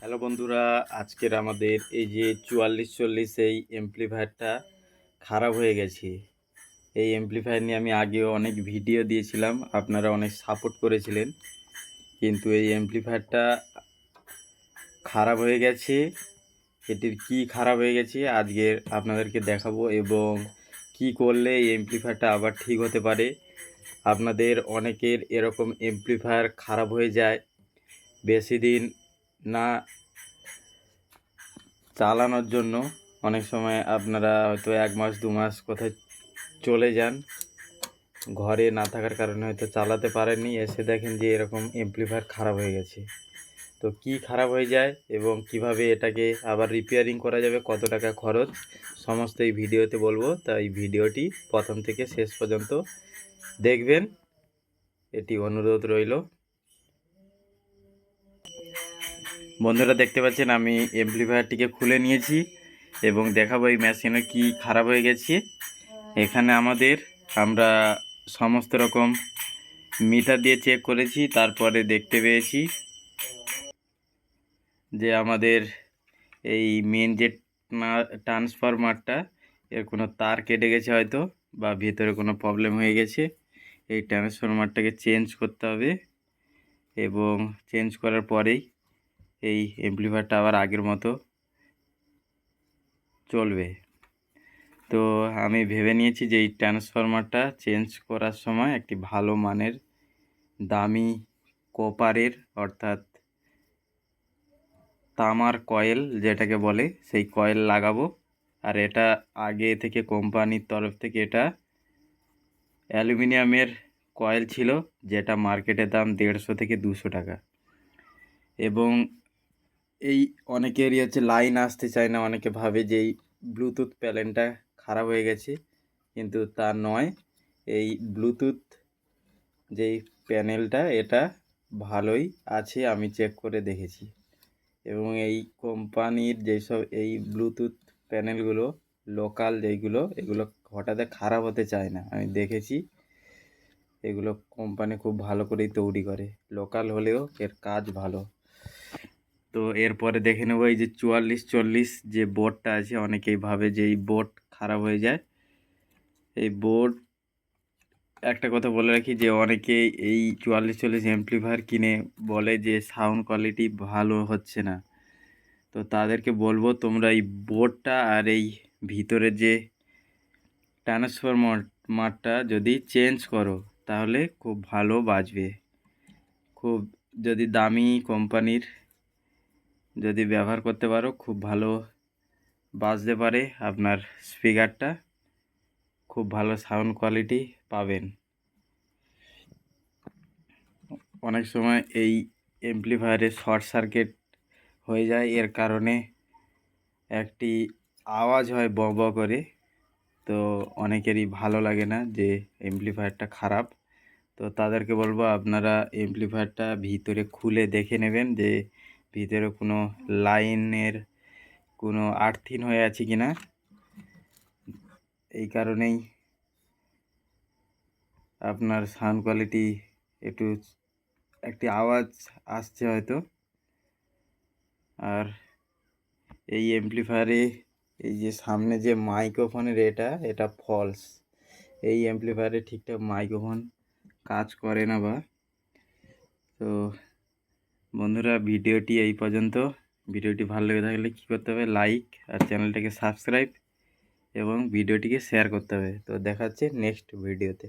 Hello বন্ধুরা, আজকের আমাদের এই যে 4440 এই এমপ্লিফায়ারটা খারাপ হয়ে গেছে। এই এমপ্লিফায়ার নিয়ে আমি আগেও অনেক ভিডিও দিয়েছিলাম, আপনারা অনেক সাপোর্ট করেছিলেন। কিন্তু এই এমপ্লিফায়ারটা খারাপ হয়ে গেছে। এটির কি খারাপ হয়ে গেছে আজকে আপনাদেরকে দেখাবো, এবং কি করলে এই এমপ্লিফায়ারটা আবার ঠিক হতে পারে। আপনাদের অনেকের এরকম এমপ্লিফায়ার খারাপ হয়ে যায়, বেশি দিন না চালানোর জন্য। অনেক সময় আপনারা হয়তো 1 মাস 2 মাস কোথায় চলে যান, ঘরে না থাকার কারণে হয়তো চালাতে পারেননি, এসে দেখেন যে এরকম এমপ্লিফায়ার খারাপ হয়ে গেছে। তো কি খারাপ হয়ে যায় এবং কিভাবে এটাকে আবার রিপেয়ারিং করা যাবে, কত টাকা খরচ, সমস্ত এই ভিডিওতে বলবো। তাই ভিডিওটি প্রথম থেকে শেষ পর্যন্ত দেখবেন, এটি অনুরোধ রইল। বন্ধুরা, দেখতে পাচ্ছেন আমি এমপ্লিফায়ারটিকে খুলে নিয়েছি এবং দেখাবো এই মেশিনে কি খারাপ হয়ে গেছে। এখানে আমরা সমস্ত রকম মিটার দিয়ে চেক করেছি, তারপরে দেখতে পেয়েছি যে আমাদের এই মেন যে ট্রান্সফরমারটা, এর কোনো তার কেটে গেছে হয়তো, বা ভিতরে কোনো প্রবলেম হয়ে গেছে। এই ট্রান্সফরমারটাকে চেঞ্জ করতে হবে, এবং চেঞ্জ করার পরেই এই এমপ্লিফায়ারটা আবার আগের মতো চলবে। তো আমি ভেবে নিয়েছি যে এই ট্রান্সফরমারটা চেঞ্জ করার সময় একটি ভালো মানের দামি কপারের, অর্থাৎ তামার কয়েল যেটাকে বলে, সেই কয়েল লাগাবো। আর এটা আগে থেকে কোম্পানির তরফ থেকে এটা অ্যালুমিনিয়ামের কয়েল ছিল, যেটা মার্কেটের দাম 150 থেকে 200 টাকা। এবং এই অনেকেরই হচ্ছে লাইন আসতে চায় না, অনেকে ভাবে যে এই ব্লুটুথ প্যানেলটা খারাপ হয়ে গেছে, কিন্তু তা নয়। এই ব্লুটুথ যেই প্যানেলটা, এটা ভালোই আছে, আমি চেক করে দেখেছি। এবং এই কোম্পানির যেসব এই ব্লুটুথ প্যানেলগুলো লোকাল যেইগুলো, এগুলো হঠাৎ খারাপ হতে চায় না, আমি দেখেছি। এগুলো কোম্পানি খুব ভালো করেই তৈরি করে, লোকাল হলেও এর কাজ ভালো। তো এরপরে দেখে নেব এই যে 4440 যে বোর্ডটা আছে, অনেকেই ভাবে যে এই বোর্ড খারাপ হয়ে যায়। এই বোর্ড, একটা কথা বলে রাখি যে অনেকেই এই 4440 অ্যাম্প্লিফায়ার কিনে বলে যে সাউন্ড কোয়ালিটি ভালো হচ্ছে না। তো তাদেরকে বলবো, তোমরা এই বোর্ডটা আর এই ভিতরে যে ট্রান্সফরমারটা যদি চেঞ্জ করো, তাহলে খুব ভালো বাজবে। খুব যদি দামি কোম্পানির যদি ব্যবহার করতে পারো, খুব ভালো বাজতে পারে। আপনার স্পিকারটা খুব ভালো সাউন্ড কোয়ালিটি পাবেন। অনেক সময় এই এমপ্লিফায়ারে শর্ট সার্কিট হয়ে যায়, এর কারণে একটি আওয়াজ হয় ব ব করে। তো অনেকেরই ভালো লাগে না যে এমপ্লিফায়ারটা খারাপ। তো তাদেরকে বলবো, আপনারা এমপ্লিফায়ারটা ভিতরে খুলে দেখে নেবেন যে ভিতরে কোনো লাইনের কোনো আর্থিং হয়ে আছে কি না। এই কারণেই আপনার সাউন্ড কোয়ালিটি একটি আওয়াজ আসছে হয়তো। আর এই এমপ্লিফায়ারে এই যে সামনে যে মাইক্রোফোনের এটা ফলস। এই এমপ্লিফায়ারে ঠিকঠাক মাইক্রোফোন কাজ করে না। তো বন্ধুরা, ভিডিওটি এই পর্যন্ত। ভিডিওটি ভালো লেগে থাকলে কী করতে হবে, লাইক আর চ্যানেলটাকে সাবস্ক্রাইব এবং ভিডিওটিকে শেয়ার করতে হবে। তো দেখা হচ্ছে নেক্সট ভিডিওতে।